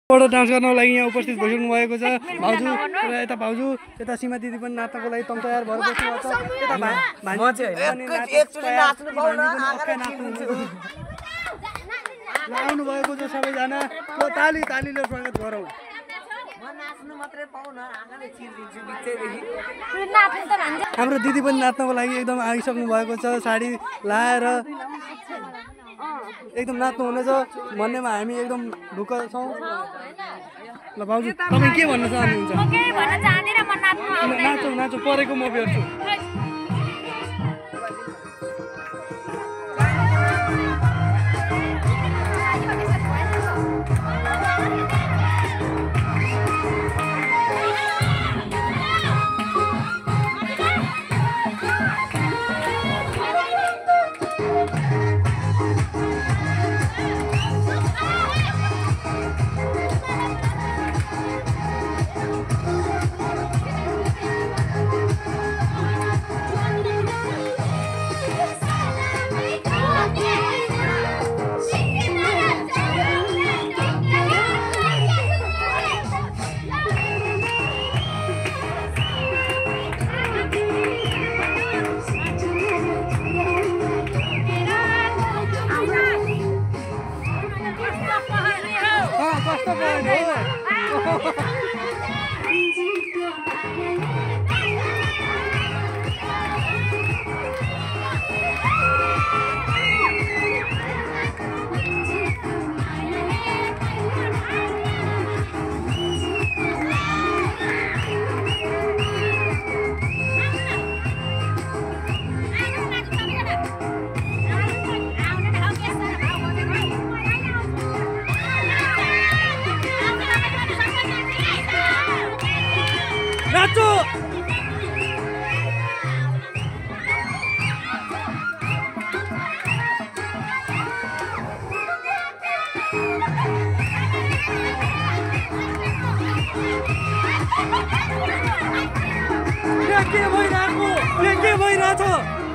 बडो डान्स गर्नको लागि यहाँ उपस्थित भइसक्नु भएको छ भाउजू र यता भाउजू यता सीमा दिदी पनि नाच्नको लागि तम तयार भएर बस्नु भएको छ यता भान्जी एकचोटी नाच्नु पाउन आउनु भएको छ सबैजना ताली तालीले स्वागत गरौँ हाम्रो दिदी पनि नाच्नको लागि एकदम आइसक्नु भएको छ साडी लाएर एकदम नाच्नु हुनेछ भन्नेमा हामी एकदम ढुक्क छौँ ल भाउजू तपाईँ के भन्न चाहनुहुन्छ नाचौँ नाचौँ परेको म भेट्छु के भइरहेको